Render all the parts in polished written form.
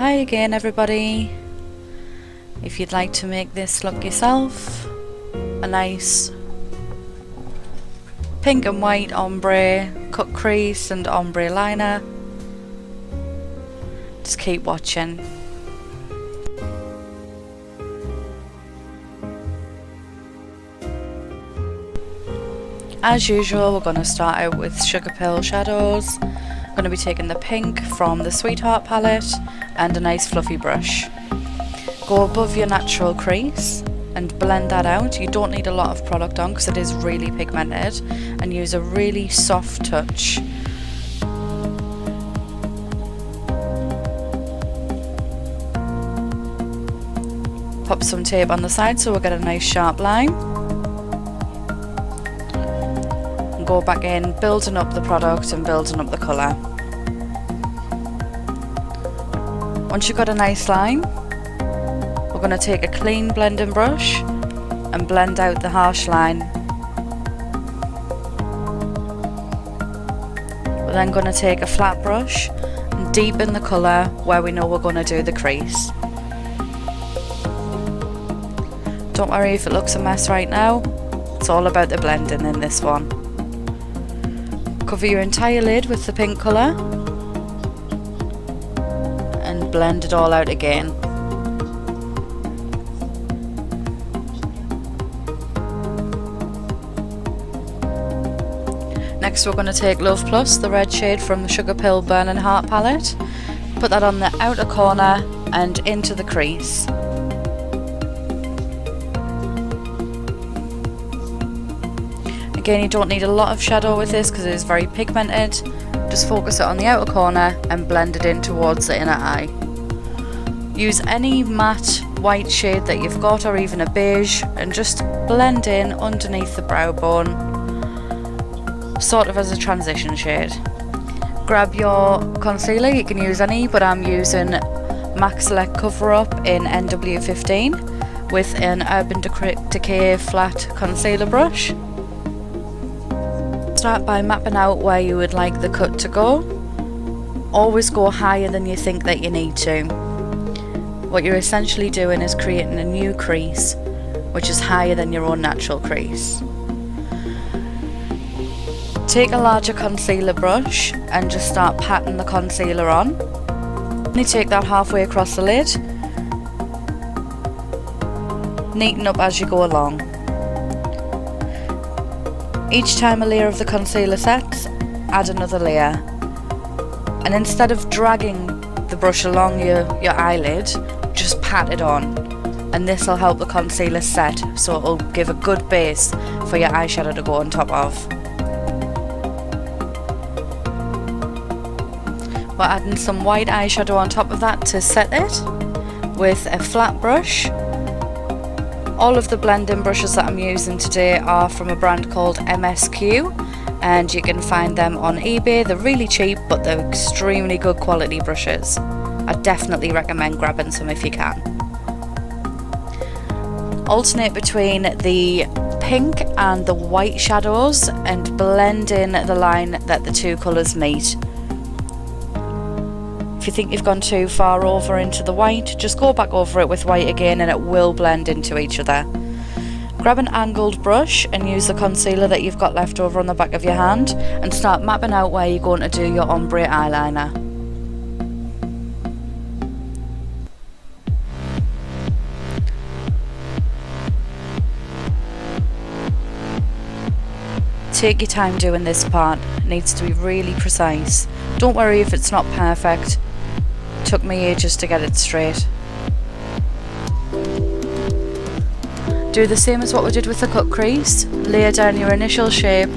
Hi again everybody. If you'd like to make this look yourself, a nice pink and white ombre, cut crease and ombre liner, just keep watching. As usual, we're going to start out with Sugarpill shadows. I'm going to be taking the pink from the Sweetheart palette and a nice fluffy brush. Go above your natural crease and blend that out. You don't need a lot of product on because it is really pigmented, and use a really soft touch. Pop some tape on the side so we'll get a nice sharp line. Go back in, building up the product and building up the colour. Once you've got a nice line, we're going to take a clean blending brush and blend out the harsh line. We're then going to take a flat brush and deepen the colour where we know we're going to do the crease. Don't worry if it looks a mess right now, it's all about the blending in this one. Cover your entire lid with the pink colour and blend it all out again. Next we're going to take Love Plus, the red shade from the Sugarpill Burning Heart palette, put that on the outer corner and into the crease. Again, you don't need a lot of shadow with this because it is very pigmented. Just focus it on the outer corner and blend it in towards the inner eye. Use any matte white shade that you've got, or even a beige, and just blend in underneath the brow bone, sort of as a transition shade. Grab your concealer, you can use any, but I'm using MAC Select Cover Up in NW15 with an Urban Decay flat concealer brush. Start by mapping out where you would like the cut to go. Always go higher than you think that you need to. What you're essentially doing is creating a new crease which is higher than your own natural crease. Take a larger concealer brush and just start patting the concealer on. Only take that halfway across the lid. Neaten up as you go along. Each time a layer of the concealer sets, add another layer. And instead of dragging the brush along your eyelid, just pat it on. And this will help the concealer set, so it will give a good base for your eyeshadow to go on top of. We're adding some white eyeshadow on top of that to set it with a flat brush. All of the blending brushes that I'm using today are from a brand called MSQ, and you can find them on eBay. They're really cheap, but they're extremely good quality brushes. I definitely recommend grabbing some if you can. Alternate between the pink and the white shadows and blend in the line that the two colours meet. If you think you've gone too far over into the white, just go back over it with white again and it will blend into each other. Grab an angled brush and use the concealer that you've got left over on the back of your hand and start mapping out where you're going to do your ombre eyeliner. Take your time doing this part, it needs to be really precise. Don't worry if it's not perfect. Took me ages to get it straight. Do the same as what we did with the cut crease. Layer down your initial shape,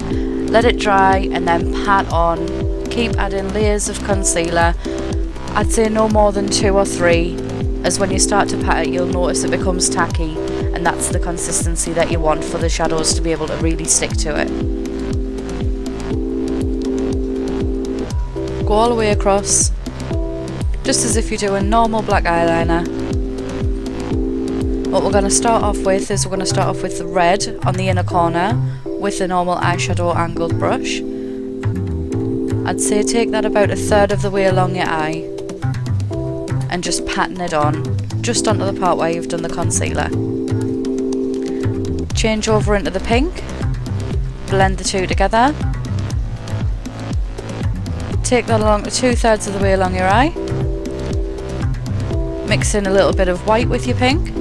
let it dry and then pat on. Keep adding layers of concealer. I'd say no more than 2 or 3, as when you start to pat it you'll notice it becomes tacky, and that's the consistency that you want for the shadows to be able to really stick to it. Go all the way across, just as if you're doing normal black eyeliner. What we're going to start off with is we're going to start off with the red on the inner corner with the normal eyeshadow angled brush. I'd say take that about 1/3 of the way along your eye. and just patting it on, just onto the part where you've done the concealer. Change over into the pink, blend the two together. Take that along to 2/3 of the way along your eye. Mix in a little bit of white with your pink.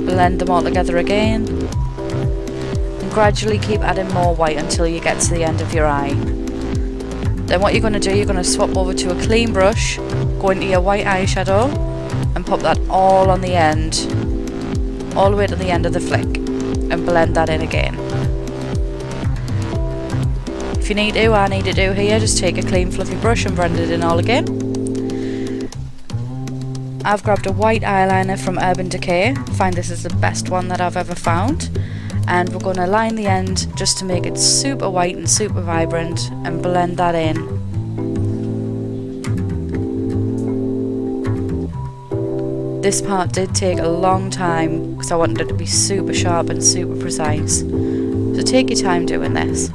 Blend them all together again. And gradually keep adding more white until you get to the end of your eye. Then what you're going to do, you're going to swap over to a clean brush, go into your white eyeshadow, and pop that all on the end, all the way to the end of the flick, and blend that in again. If you need to, I need to do here, just take a clean fluffy brush and blend it in all again. I've grabbed a white eyeliner from Decay. I find this is the best one that I've ever found. And we're going to line the end just to make it super white and super vibrant, and blend that in. This part did take a long time because I wanted it to be super sharp and super precise. So take your time doing this.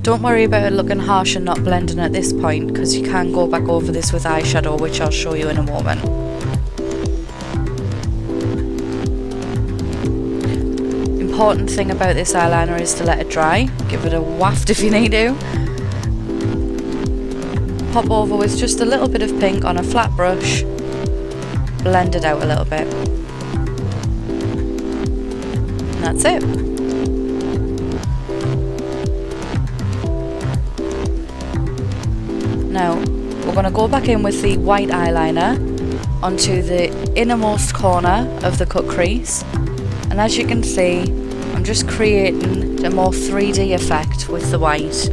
Don't worry about it looking harsh and not blending at this point, because you can go back over this with eyeshadow, which I'll show you in a moment. Important thing about this eyeliner is to let it dry. Give it a waft if you need to. Pop over with just a little bit of pink on a flat brush. Blend it out a little bit. And that's it. Now, we're going to go back in with the white eyeliner onto the innermost corner of the cut crease. And as you can see, I'm just creating a more 3D effect with the white.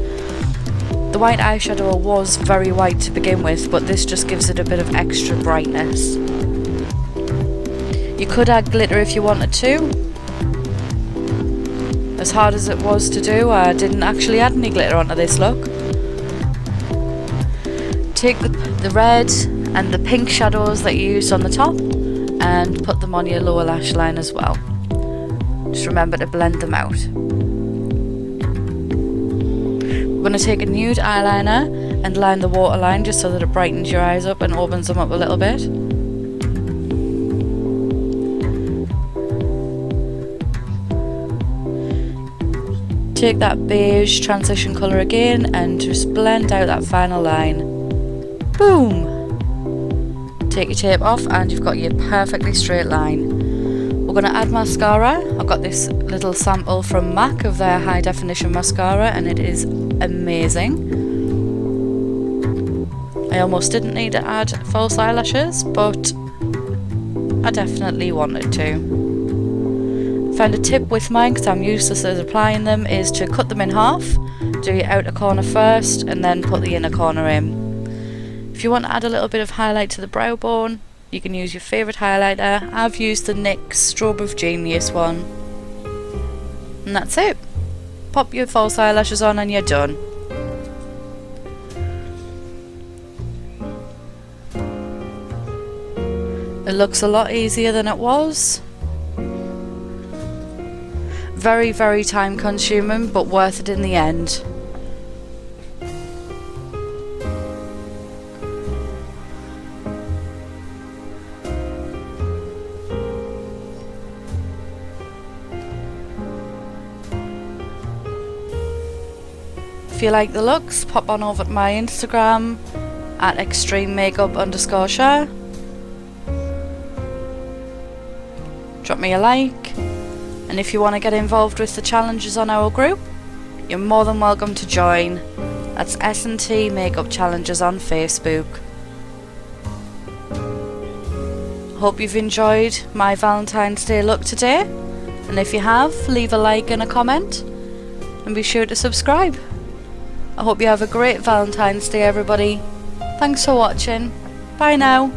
The white eyeshadow was very white to begin with, but this just gives it a bit of extra brightness. You could add glitter if you wanted to. As hard as it was to do, I didn't actually add any glitter onto this look. Take the red and the pink shadows that you used on the top and put them on your lower lash line as well. Just remember to blend them out. We're going to take a nude eyeliner and line the waterline just so that it brightens your eyes up and opens them up a little bit. Take that beige transition colour again and just blend out that final line. Boom! Take your tape off and you've got your perfectly straight line. We're going to add mascara. I've got this little sample from MAC of their high definition mascara and it is amazing. I almost didn't need to add false eyelashes, but I definitely wanted to. Found a tip with mine, because I'm useless at applying them, is to cut them in half. Do your outer corner first and then put the inner corner in. If you want to add a little bit of highlight to the brow bone, you can use your favourite highlighter. I've used the NYX Strobe of Genius one. And that's it. Pop your false eyelashes on and you're done. It looks a lot easier than it was. Very, very time consuming, but worth it in the end. If you like the looks, pop on over to my Instagram at extrememakeup_share. Drop me a like, and if you want to get involved with the challenges on our group, you're more than welcome to join. That's S&T Makeup Challenges on Facebook. Hope you've enjoyed my Valentine's Day look today, and if you have, leave a like and a comment, and be sure to subscribe. I hope you have a great Valentine's Day, everybody. Thanks for watching. Bye now.